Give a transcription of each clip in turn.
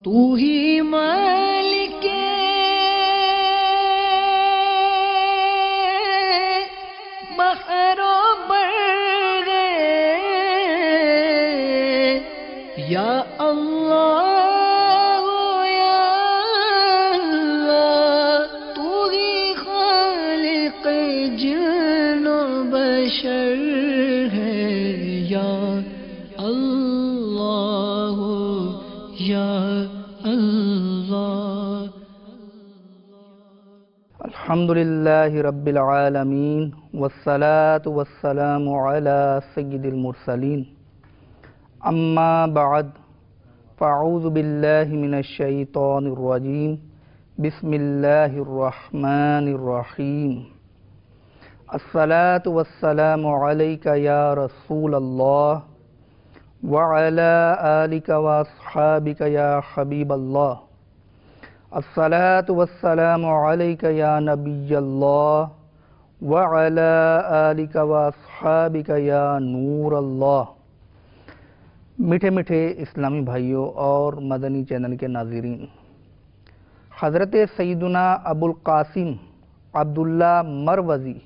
تو ہی مالک بحر و بر یا اللہ یا اللہ، تو ہی خالق جن و بشر ہے یا اللہ یا الحمدللہ رب العالمین والصلاة والسلام علی سید المرسلین، اما بعد فاعوذ باللہ من الشیطان الرجیم، بسم اللہ الرحمن الرحیم۔ الصلاة والسلام علیک یا رسول اللہ وعلی آلک واصحابک یا حبیب اللہ۔ الصلاة والسلام علیک یا نبی اللہ وعلی آلک واصحابک یا نور اللہ۔ میٹھے میٹھے اسلامی بھائیوں اور مدنی چینل کے ناظرین، حضرت سیدنا ابو القاسم عبداللہ مروزی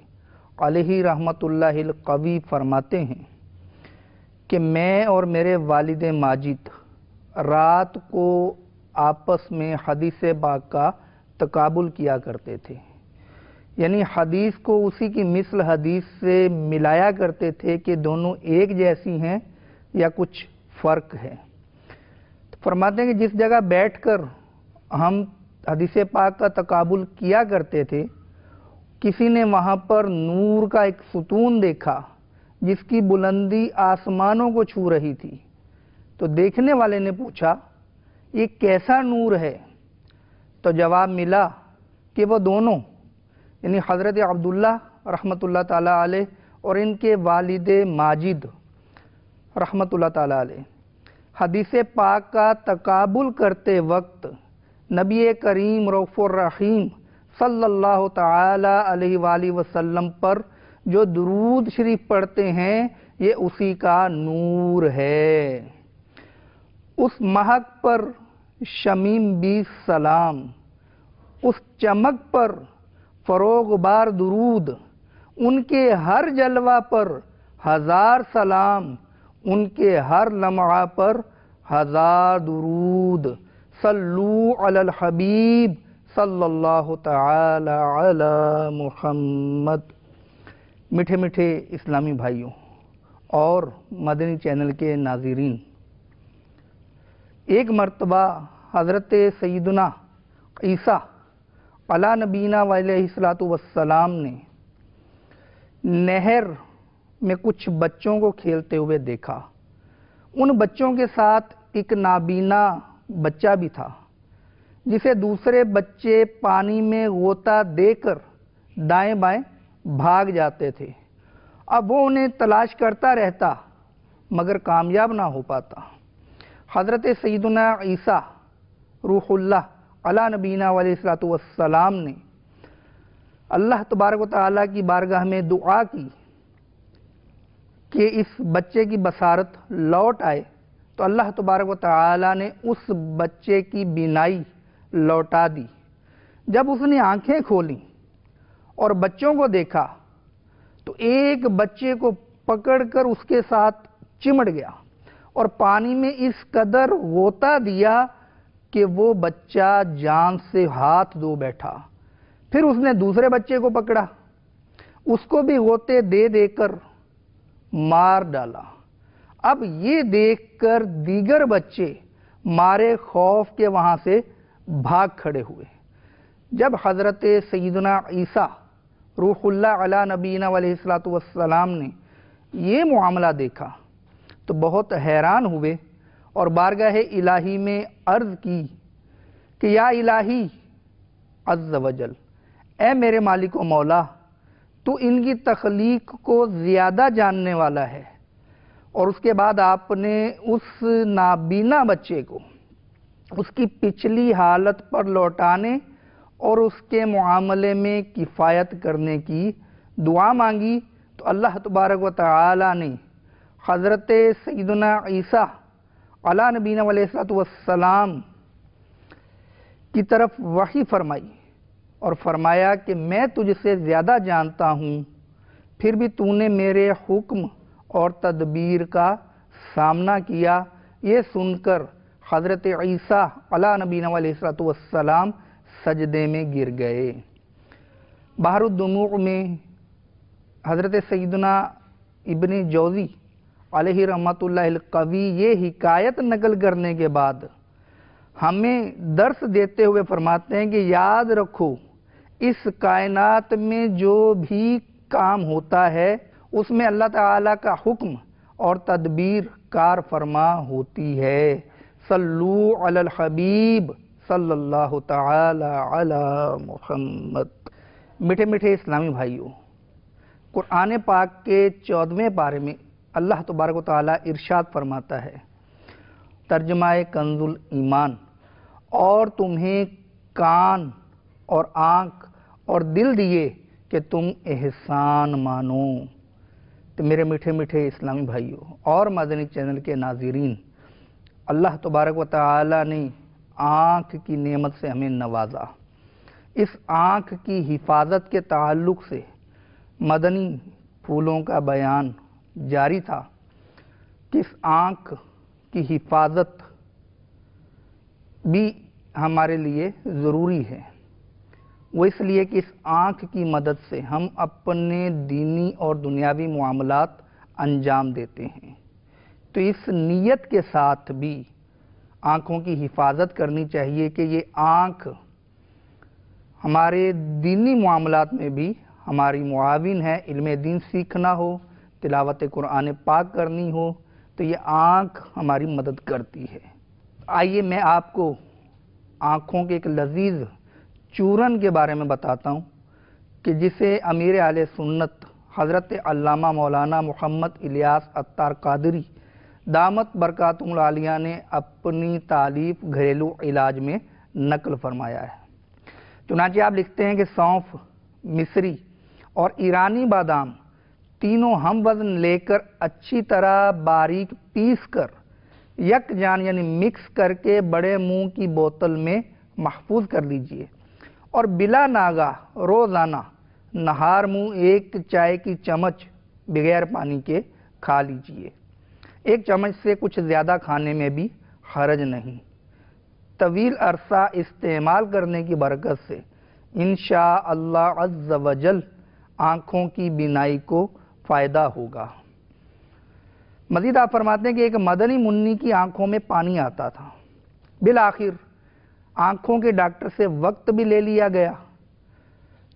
علیہ رحمۃ اللہ القوی فرماتے ہیں کہ میں اور میرے والد ماجد رات کو آپس میں حدیث پاک کا تقابل کیا کرتے تھے، یعنی حدیث کو اسی کی مثل حدیث سے ملایا کرتے تھے کہ دونوں ایک جیسی ہیں یا کچھ فرق ہے۔ فرماتے ہیں کہ جس جگہ بیٹھ کر ہم حدیث پاک کا تقابل کیا کرتے تھے، کسی نے وہاں پر نور کا ایک ستون دیکھا جس کی بلندی آسمانوں کو چھو رہی تھی، تو دیکھنے والے نے پوچھا یہ کیسا نور ہے؟ تو جواب ملا کہ وہ دونوں، یعنی حضرت عبداللہ رحمۃ اللہ تعالیٰ علیہ اور ان کے والد ماجد رحمۃ اللہ تعالیٰ علیہ حدیث پاک کا تقابل کرتے وقت نبی کریم رؤوف الرحیم صلی اللہ تعالیٰ علیہ وآلہ وسلم پر جو درود شریف پڑھتے ہیں یہ اسی کا نور ہے۔ اس مہک پر شمیم بھی سلام، اس چمک پر فروغ بار درود، ان کے ہر جلوہ پر ہزار سلام، ان کے ہر لمحہ پر ہزار درود۔ صلو علی الحبیب صلی اللہ تعالی علی محمد۔ میٹھے میٹھے اسلامی بھائیوں اور مدنی چینل کے ناظرین، ایک مرتبہ حضرت سیدنا عیسیٰ علی نبینا علیہ الصلوۃ والسلام نے نہر میں کچھ بچوں کو کھیلتے ہوئے دیکھا۔ ان بچوں کے ساتھ ایک نابینا بچہ بھی تھا جسے دوسرے بچے پانی میں غوطہ دے کر دائیں بائیں بھاگ جاتے تھے۔ اب وہ انہیں تلاش کرتا رہتا مگر کامیاب نہ ہو پاتا۔ حضرت سیدنا عیسیٰ روح اللہ علی نبینا علیہ الصلوۃ والسلام نے اللہ تبارک و تعالیٰ کی بارگاہ میں دعا کی کہ اس بچے کی بصارت لوٹ آئے، تو اللہ تبارک و تعالیٰ نے اس بچے کی بینائی لوٹا دی۔ جب اس نے آنکھیں کھولیں اور بچوں کو دیکھا تو ایک بچے کو پکڑ کر اس کے ساتھ چمٹ گیا اور پانی میں اس قدر غوطہ دیا کہ وہ بچہ جان سے ہاتھ دھو بیٹھا۔ پھر اس نے دوسرے بچے کو پکڑا، اس کو بھی غوطے دے دے کر مار ڈالا۔ اب یہ دیکھ کر دیگر بچے مارے خوف کے وہاں سے بھاگ کھڑے ہوئے۔ جب حضرت سیدنا عیسیٰ روح اللہ علی نبینا علیہ الصلوۃ والسلام نے یہ معاملہ دیکھا تو بہت حیران ہوئے اور بارگاہ الہی میں عرض کی کہ یا الہی عز وجل، اے میرے مالک و مولا، تو ان کی تخلیق کو زیادہ جاننے والا ہے۔ اور اس کے بعد آپ نے اس نابینا بچے کو اس کی پچھلی حالت پر لوٹانے اور اس کے معاملے میں کفایت کرنے کی دعا مانگی، تو اللہ تبارک و تعالی نے حضرت سیدنا عیسیٰ علی نبینا علیہ الصلوۃ والسلام کی طرف وحی فرمائی اور فرمایا کہ میں تجھ سے زیادہ جانتا ہوں، پھر بھی تو نے میرے حکم اور تدبیر کا سامنا کیا۔ یہ سن کر حضرت عیسیٰ علیہ نبینا علیہ الصلوۃ والسلام سجدے میں گر گئے۔ بحر الدموع میں حضرت سیدنا ابن جوزی علیہ رحمۃ اللہ القوی یہ حکایت نقل کرنے کے بعد ہمیں درس دیتے ہوئے فرماتے ہیں کہ یاد رکھو، اس کائنات میں جو بھی کام ہوتا ہے اس میں اللہ تعالیٰ کا حکم اور تدبیر کار فرما ہوتی ہے۔ صلو علی الحبیب صلی اللہ تعالی علی محمد۔ میٹھے میٹھے اسلامی بھائیوں، قرآن پاک کے 14ویں پارے میں اللہ تبارک و تعالیٰ ارشاد فرماتا ہے، ترجمہ کنز الایمان، اور تمہیں کان اور آنکھ اور دل دیے کہ تم احسان مانو۔ تو میرے میٹھے میٹھے اسلامی بھائیوں اور مدنی چینل کے ناظرین، اللہ تبارک و تعالیٰ نے آنکھ کی نعمت سے ہمیں نوازا۔ اس آنکھ کی حفاظت کے تعلق سے مدنی پھولوں کا بیان جاری تھا کہ اس آنکھ کی حفاظت بھی ہمارے لیے ضروری ہے۔ وہ اس لیے کہ اس آنکھ کی مدد سے ہم اپنے دینی اور دنیاوی معاملات انجام دیتے ہیں۔ تو اس نیت کے ساتھ بھی آنکھوں کی حفاظت کرنی چاہیے کہ یہ آنکھ ہمارے دینی معاملات میں بھی ہماری معاون ہے۔ علم دین سیکھنا ہو، تلاوت قرآن پاک کرنی ہو تو یہ آنکھ ہماری مدد کرتی ہے۔ آئیے میں آپ کو آنکھوں کے ایک لذیذ چورن کے بارے میں بتاتا ہوں کہ جسے امیر اہل سنت حضرت علامہ مولانا محمد الیاس عطار قادری دامت برکاتہم العالیہ نے اپنی تالیف گھریلو علاج میں نقل فرمایا ہے۔ چنانچہ آپ لکھتے ہیں کہ سونف، مصری اور ایرانی بادام تینوں ہم وزن لے کر اچھی طرح باریک پیس کر یک جان یعنی مکس کر کے بڑے منہ کی بوتل میں محفوظ کر لیجئے اور بلا ناگاہ روزانہ نہار منہ 1 چائے کی چمچ بغیر پانی کے کھا لیجئے۔ 1 چمچ سے کچھ زیادہ کھانے میں بھی حرج نہیں۔ طویل عرصہ استعمال کرنے کی برکت سے انشاءاللہ عز و جل آنکھوں کی بینائی کو فائدہ ہوگا۔ مزید آپ فرماتے ہیں کہ ایک مدنی منی کی آنکھوں میں پانی آتا تھا۔ بالآخر آنکھوں کے ڈاکٹر سے وقت بھی لے لیا گیا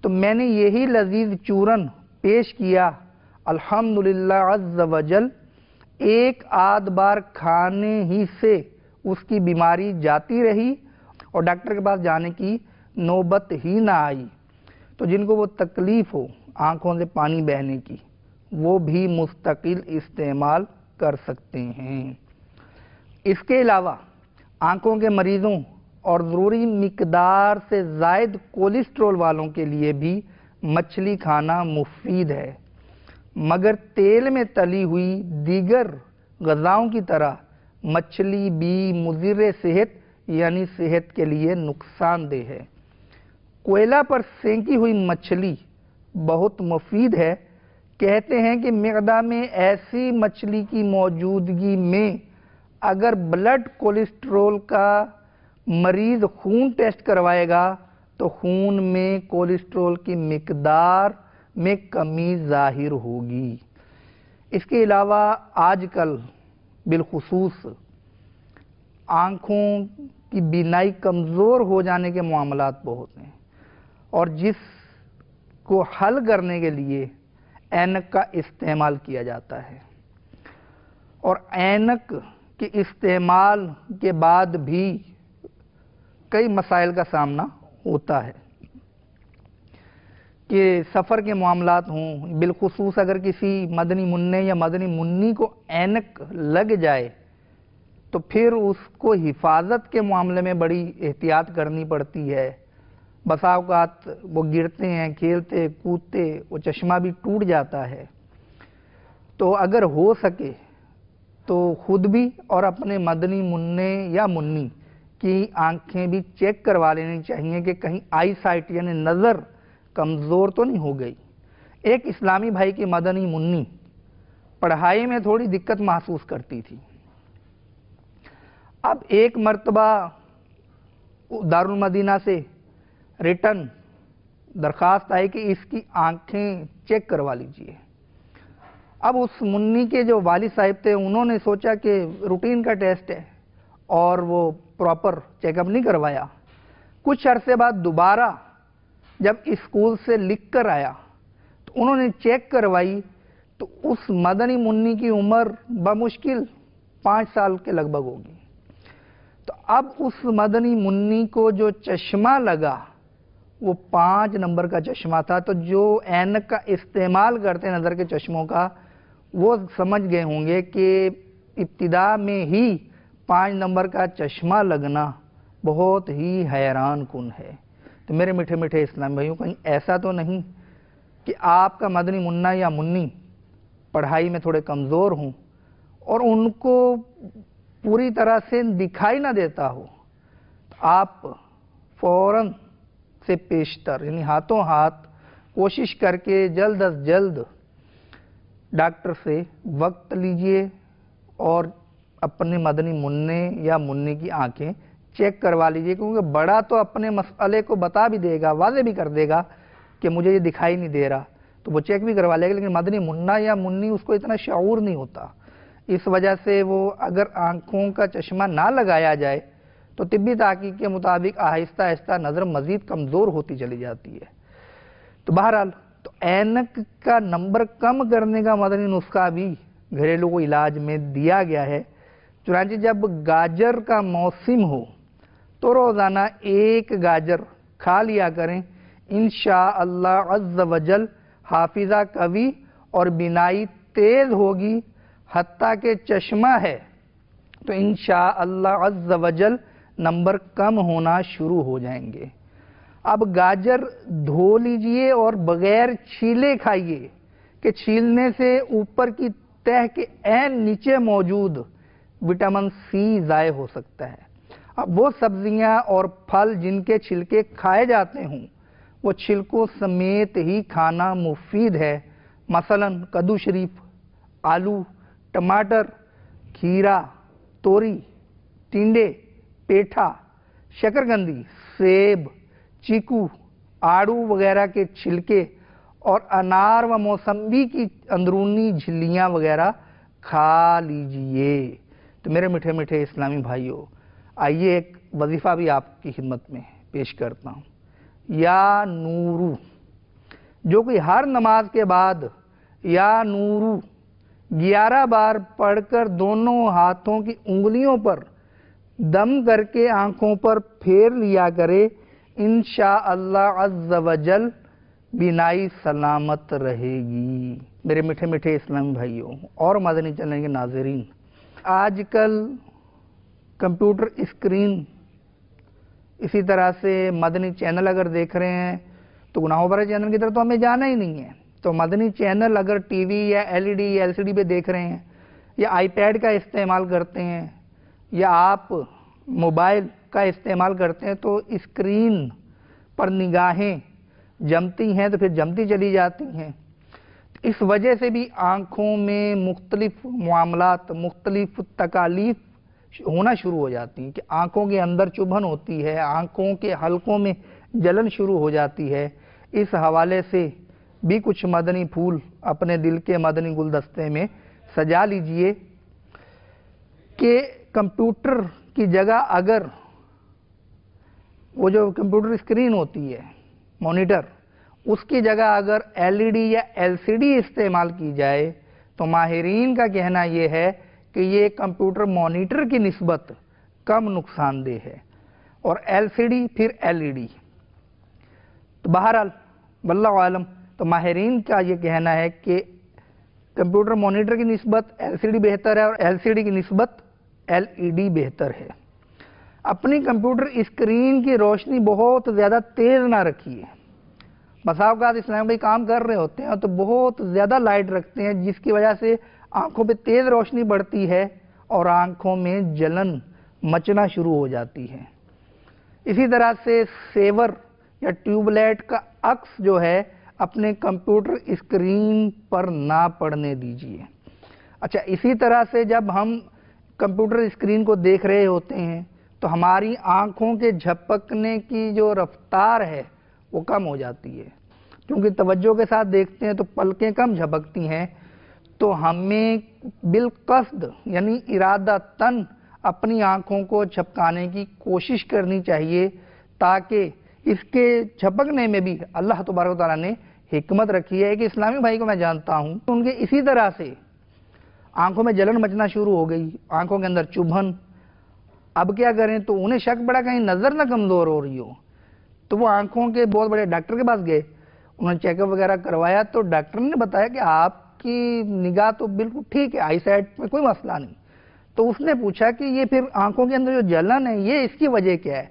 تو میں نے یہی لذیذ چورن پیش کیا۔ الحمدللہ عز و جل 1 آدھ بار کھانے ہی سے اس کی بیماری جاتی رہی اور ڈاکٹر کے پاس جانے کی نوبت ہی نہ آئی۔ تو جن کو وہ تکلیف ہو آنکھوں سے پانی بہنے کی وہ بھی مستقل استعمال کر سکتے ہیں۔ اس کے علاوہ آنکھوں کے مریضوں اور ضروری مقدار سے زائد کولیسٹرول والوں کے لیے بھی مچھلی کھانا مفید ہے، مگر تیل میں تلی ہوئی دیگر غذاؤں کی طرح مچھلی بھی مضر صحت یعنی صحت کے لیے نقصان دہ ہے۔ کوئلہ پر سینکی ہوئی مچھلی بہت مفید ہے۔ کہتے ہیں کہ معدہ میں ایسی مچھلی کی موجودگی میں اگر بلڈ کولیسٹرول کا مریض خون ٹیسٹ کروائے گا تو خون میں کولیسٹرول کی مقدار میں کمی ظاہر ہوگی۔ اس کے علاوہ آج کل بالخصوص آنکھوں کی بینائی کمزور ہو جانے کے معاملات بہت ہیں اور جس کو حل کرنے کے لیے اینک کا استعمال کیا جاتا ہے، اور اینک کے استعمال کے بعد بھی کئی مسائل کا سامنا ہوتا ہے کہ سفر کے معاملات ہوں، بالخصوص اگر کسی مدنی منع یا مدنی منی کو اینک لگ جائے تو پھر اس کو حفاظت کے معاملے میں بڑی احتیاط کرنی پڑتی ہے۔ بسا اوقات وہ گرتے ہیں، کھیلتے کودتے وہ چشمہ بھی ٹوٹ جاتا ہے۔ تو اگر ہو سکے تو خود بھی اور اپنے مدنی منع یا منی کی آنکھیں بھی چیک کروا لینی چاہیے کہ کہیں آئی سائٹ یعنی نظر کمزور تو نہیں ہو گئی۔ ایک اسلامی بھائی کی مدنی منی پڑھائی میں تھوڑی دقت محسوس کرتی تھی۔ اب ایک مرتبہ دارالمدینہ سے ریٹن درخواست آئی کہ اس کی آنکھیں چیک کروا لیجئے۔ اب اس منی کے جو والد صاحب تھے انہوں نے سوچا کہ روٹین کا ٹیسٹ ہے اور وہ پراپر چیک اپ نہیں کروایا۔ کچھ عرصے بعد دوبارہ جب اسکول سے لکھ کر آیا تو انہوں نے چیک کروائی تو اس مدنی منی کی عمر بمشکل 5 سال کے لگ بھگ ہوگی۔ تو اب اس مدنی منی کو جو چشمہ لگا وہ 5 نمبر کا چشمہ تھا۔ تو جو اینک کا استعمال کرتے نظر کے چشموں کا وہ سمجھ گئے ہوں گے کہ ابتدا میں ہی 5 نمبر کا چشمہ لگنا بہت ہی حیران کن ہے۔ تو میرے میٹھے میٹھے اسلامی بھائیوں، کہیں ایسا تو نہیں کہ آپ کا مدنی منا یا منی پڑھائی میں تھوڑے کمزور ہوں اور ان کو پوری طرح سے دکھائی نہ دیتا ہو، تو آپ فوراً سے پیشتر یعنی ہاتھوں ہاتھ کوشش کر کے جلد از جلد ڈاکٹر سے وقت لیجئے اور اپنے مدنی مننے یا منی کی آنکھیں چیک کروا لیجئے، کیونکہ بڑا تو اپنے مسئلے کو بتا بھی دے گا، واضح بھی کر دے گا کہ مجھے یہ دکھائی نہیں دے رہا، تو وہ چیک بھی کروا لے گا، لیکن مدنی منا یا منی اس کو اتنا شعور نہیں ہوتا۔ اس وجہ سے وہ اگر آنکھوں کا چشمہ نہ لگایا جائے تو طبی تحقیق کے مطابق آہستہ آہستہ نظر مزید کمزور ہوتی چلی جاتی ہے۔ تو بہرحال تو اینک کا نمبر کم کرنے کا مدنی نسخہ بھی گھریلو علاج میں دیا گیا ہے۔ چنانچہ جب گاجر کا موسم ہو تو روزانہ 1 گاجر کھا لیا کریں، انشاءاللہ عز و جل حافظہ قوی اور بینائی تیز ہوگی، حتیٰ کہ چشمہ ہے تو انشاءاللہ عز و جل نمبر کم ہونا شروع ہو جائیں گے۔ اب گاجر دھو لیجئے اور بغیر چھیلے کھائیے کہ چھیلنے سے اوپر کی تہہ کے عین نیچے موجود وٹامن سی ضائع ہو سکتا ہے۔ اب وہ سبزیاں اور پھل جن کے چھلکے کھائے جاتے ہوں وہ چھلکوں سمیت ہی کھانا مفید ہے، مثلا کدو شریف، آلو، ٹماٹر، کھیرا، توری، ٹنڈے، پیٹھا، شکرقندی، سیب، چیکو، آڑو وغیرہ کے چھلکے اور انار و موسمبی کی اندرونی جھلیاں وغیرہ کھا لیجئے۔ تو میرے میٹھے میٹھے اسلامی بھائیوں، آئیے ایک وظیفہ بھی آپ کی خدمت میں پیش کرتا ہوں۔ یا نورو، جو کوئی ہر نماز کے بعد یا نورو 11 بار پڑھ کر دونوں ہاتھوں کی انگلیوں پر دم کر کے آنکھوں پر پھیر لیا کرے، انشاءاللہ عز و جل بینائی سلامت رہے گی۔ میرے میٹھے میٹھے اسلامی بھائیوں اور مدنی چینل کے ناظرین، آج کل کمپیوٹر اسکرین، اسی طرح سے مدنی چینل اگر دیکھ رہے ہیں تو گناہوں بھرے چینل کی طرف تو ہمیں جانا ہی نہیں ہے۔ تو مدنی چینل اگر ٹی وی یا ایل ای ڈی یا ایل سی ڈی پہ دیکھ رہے ہیں یا آئی پیڈ کا استعمال کرتے ہیں یا آپ موبائل کا استعمال کرتے ہیں تو اسکرین پر نگاہیں جمتی ہیں تو پھر جمتی چلی جاتی ہیں۔ اس وجہ سے بھی آنکھوں میں مختلف معاملات، مختلف تکالیف ہونا شروع ہو جاتی ہیں کہ آنکھوں کے اندر چبھن ہوتی ہے، آنکھوں کے حلقوں میں جلن شروع ہو جاتی ہے۔ اس حوالے سے بھی کچھ مدنی پھول اپنے دل کے مدنی گلدستے میں سجا لیجئے کہ کمپیوٹر کی جگہ اگر وہ جو کمپیوٹر اسکرین ہوتی ہے مانیٹر، اس کی جگہ اگر ایل ای ڈی یا ایل سی ڈی استعمال کی جائے تو ماہرین کا کہنا یہ ہے کہ یہ کمپیوٹر مانیٹر کی نسبت کم نقصان دہ ہے، اور ایل سی ڈی پھر ایل ای ڈی۔ تو بہرحال واللہ عالم، تو ماہرین کا یہ کہنا ہے کہ کمپیوٹر مانیٹر کی نسبت ایل سی ڈی بہتر ہے اور ایل سی ڈی کی نسبت ایل ای ڈی بہتر ہے۔ اپنی کمپیوٹر اسکرین کی روشنی بہت زیادہ تیز نہ رکھیے۔ بسا اوقات اسلام بھائی کام کر رہے ہوتے ہیں تو بہت زیادہ لائٹ رکھتے ہیں جس کی وجہ سے آنکھوں پہ تیز روشنی پڑتی ہے اور آنکھوں میں جلن مچنا شروع ہو جاتی ہے۔ اسی طرح سے سیور یا ٹیوب لائٹ کا عکس جو ہے اپنے کمپیوٹر اسکرین پر نہ پڑنے دیجیے۔ اچھا، اسی طرح سے جب ہم کمپیوٹر اسکرین کو دیکھ رہے ہوتے ہیں تو ہماری آنکھوں کے جھپکنے کی جو رفتار ہے وہ کم ہو جاتی ہے، کیونکہ توجہ کے ساتھ دیکھتے ہیں تو پلکیں کم جھپکتی ہیں، تو ہمیں بالقصد یعنی ارادتاً اپنی آنکھوں کو جھپکانے کی کوشش کرنی چاہیے، تاکہ اس کے جھپکنے میں بھی اللہ تبارک و تعالیٰ نے حکمت رکھی ہے۔ کہ اسلامی بھائی کو میں جانتا ہوں، ان کے اسی طرح سے آنکھوں میں جلن مچنا شروع ہو گئی، آنکھوں کے اندر چبھن۔ اب کیا کریں؟ تو انہیں شک پڑا کہیں نظر نہ کمزور ہو رہی ہو، تو وہ آنکھوں کے بہت بڑے ڈاکٹر کے پاس گئے، انہوں نے چیک اپ وغیرہ کروایا تو ڈاکٹر نے بتایا کہ آپ کی نگاہ تو بالکل ٹھیک ہے، آئی سائٹ میں کوئی مسئلہ نہیں۔ تو اس نے پوچھا کہ یہ پھر آنکھوں کے اندر جو جلن ہے یہ اس کی وجہ کیا ہے؟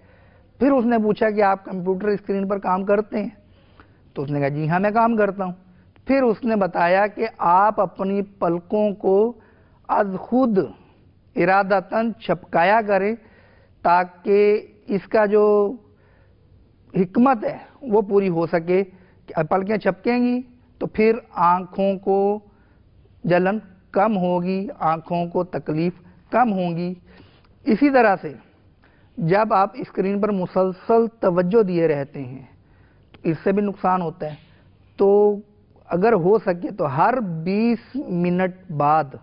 پھر اس نے پوچھا کہ آپ کمپیوٹر اسکرین پر کام کرتے ہیں؟ تو اس نے کہا جی ہاں میں کام کرتا ہوں۔ پھر اس نے بتایا کہ آپ اپنی پلکوں کو از خود ارادتاً چھپکایا کریں، تاکہ اس کا جو حکمت ہے وہ پوری ہو سکے۔ پلکیں چھپکیں گی تو پھر آنکھوں کو جلن کم ہوگی، آنکھوں کو تکلیف کم ہوگی۔ اسی طرح سے جب آپ اسکرین پر مسلسل توجہ دیے رہتے ہیں تو اس سے بھی نقصان ہوتا ہے۔ تو اگر ہو سکے تو ہر 20 منٹ بعد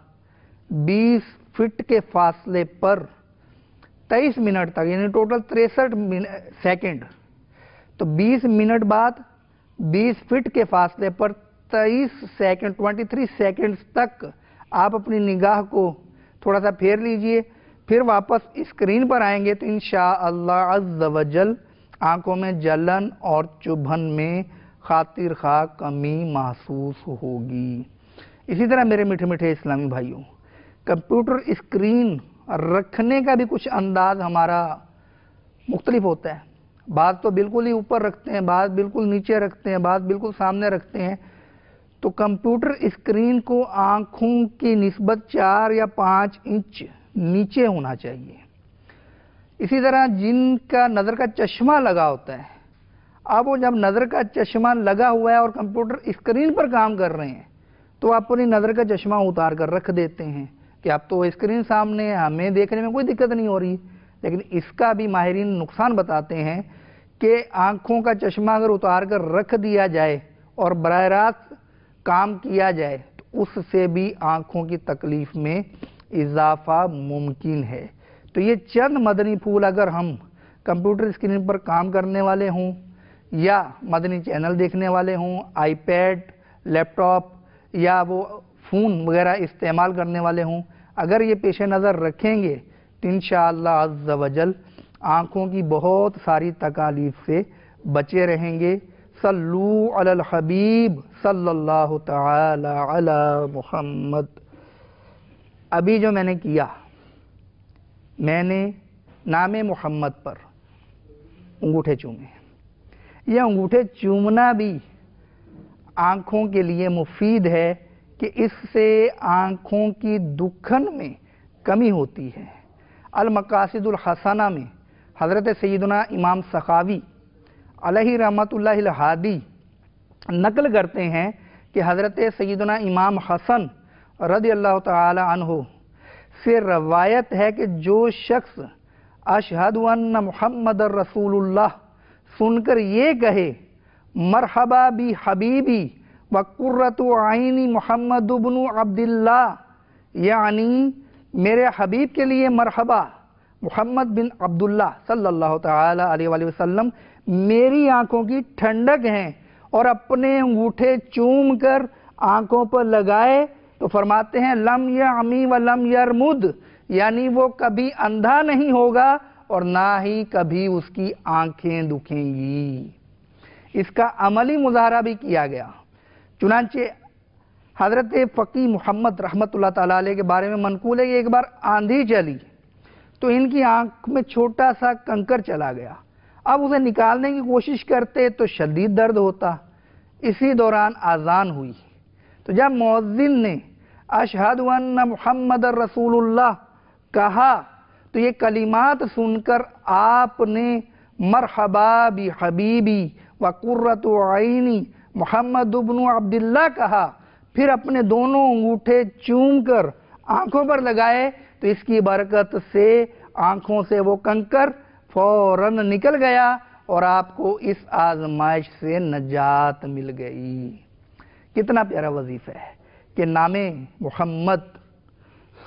20 فٹ کے فاصلے پر 23 منٹ تک، یعنی ٹوٹل 63 سیکنڈ، تو 20 منٹ بعد 20 فٹ کے فاصلے پر 23 سیکنڈ تک آپ اپنی نگاہ کو تھوڑا سا پھیر لیجئے، پھر واپس اسکرین پر آئیں گے تو انشاءاللہ عز و جل آنکھوں میں جلن اور چبھن میں خاطر خواہ کمی محسوس ہوگی۔ اسی طرح میرے میٹھے میٹھے اسلامی بھائیوں، کمپیوٹر اسکرین رکھنے کا بھی کچھ انداز ہمارا مختلف ہوتا ہے۔ بعض تو بالکل ہی اوپر رکھتے ہیں، بعض بالکل نیچے رکھتے ہیں، بعض بالکل سامنے رکھتے ہیں۔ تو کمپیوٹر اسکرین کو آنکھوں کی نسبت 4 یا 5 انچ نیچے ہونا چاہیے۔ اسی طرح جن کا نظر کا چشمہ لگا ہوتا ہے، اب وہ جب نظر کا چشمہ لگا ہوا ہے اور کمپیوٹر اسکرین پر کام کر رہے ہیں تو اپنی نظر کا چشمہ اتار کر رکھ دیتے ہیں کہ اب تو اسکرین سامنے ہے، ہمیں دیکھنے میں کوئی دقت نہیں ہو رہی۔ لیکن اس کا بھی ماہرین نقصان بتاتے ہیں کہ آنکھوں کا چشمہ اگر اتار کر رکھ دیا جائے اور براہ راست کام کیا جائے تو اس سے بھی آنکھوں کی تکلیف میں اضافہ ممکن ہے۔ تو یہ چند مدنی پھول اگر ہم کمپیوٹر اسکرین پر کام کرنے والے ہوں یا مدنی چینل دیکھنے والے ہوں، آئی پیڈ، لیپ ٹاپ یا وہ فون وغیرہ استعمال کرنے والے ہوں، اگر یہ پیش نظر رکھیں گے تو انشاءاللہ عز و جل آنکھوں کی بہت ساری تکالیف سے بچے رہیں گے۔ صلو علی الحبیب صلی اللہ تعالی علی محمد۔ ابھی جو میں نے کیا، میں نے نام محمد پر انگوٹھے چومے۔ یہ انگوٹھے چومنا بھی آنکھوں کے لیے مفید ہے کہ اس سے آنکھوں کی دکھن میں کمی ہوتی ہے۔ المقاصد الحسنہ میں حضرت سیدنا امام سخاوی علیہ رحمت اللہ الہادی نقل کرتے ہیں کہ حضرت سیدنا امام حسن رضی اللہ تعالی عنہ سے روایت ہے کہ جو شخص اشہد ان محمد رسول اللہ سن کر یہ کہے مرحبا بی حبیبی وقرۃ عینی محمد بن عبداللہ، یعنی میرے حبیب کے لیے مرحبا، محمد بن عبداللہ صلی اللہ تعالی علیہ وآلہ وسلم میری آنکھوں کی ٹھنڈک ہیں، اور اپنے انگوٹھے چوم کر آنکھوں پر لگائے تو فرماتے ہیں لم یعمی ولم یرمد، یعنی وہ کبھی اندھا نہیں ہوگا اور نہ ہی کبھی اس کی آنکھیں دکھیں گی۔ اس کا عملی مظاہرہ بھی کیا گیا۔ چنانچہ حضرت فقی محمد رحمت اللہ تعالیٰ علیہ کے بارے میں منقول ہے کہ ایک بار آندھی چلی تو ان کی آنکھ میں چھوٹا سا کنکر چلا گیا۔ اب اسے نکالنے کی کوشش کرتے تو شدید درد ہوتا۔ اسی دوران اذان ہوئی تو جب مؤذن نے اشہد ان محمد رسول اللہ کہا تو یہ کلمات سن کر آپ نے مرحبا بی حبیبی و قرۃ عینی محمد بن عبداللہ کہا، پھر اپنے دونوں انگوٹھے چوم کر آنکھوں پر لگائے تو اس کی برکت سے آنکھوں سے وہ کنکر فوراً نکل گیا اور آپ کو اس آزمائش سے نجات مل گئی۔ کتنا پیارا وظیفہ ہے کہ نام محمد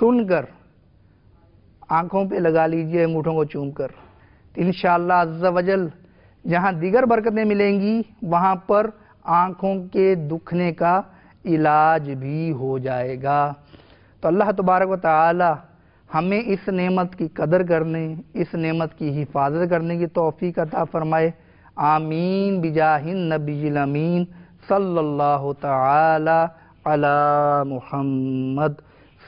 سن کر آنکھوں پہ لگا لیجئے انگوٹھوں کو چوم کر، انشاءاللہ عز و جل جہاں دیگر برکتیں ملیں گی وہاں پر آنکھوں کے دکھنے کا علاج بھی ہو جائے گا۔ تو اللہ تبارک و تعالی ہمیں اس نعمت کی قدر کرنے، اس نعمت کی حفاظت کرنے کی توفیق عطا فرمائے، آمین بجاہ النبی الامین صلی اللہ تعالی علی محمد،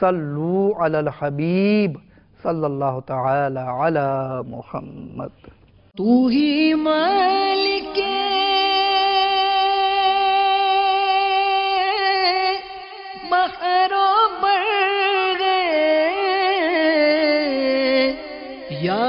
صلو علی الحبیب صلی اللہ تعالی علی محمد۔ تو ہی مالک بحر و بر ہے، یا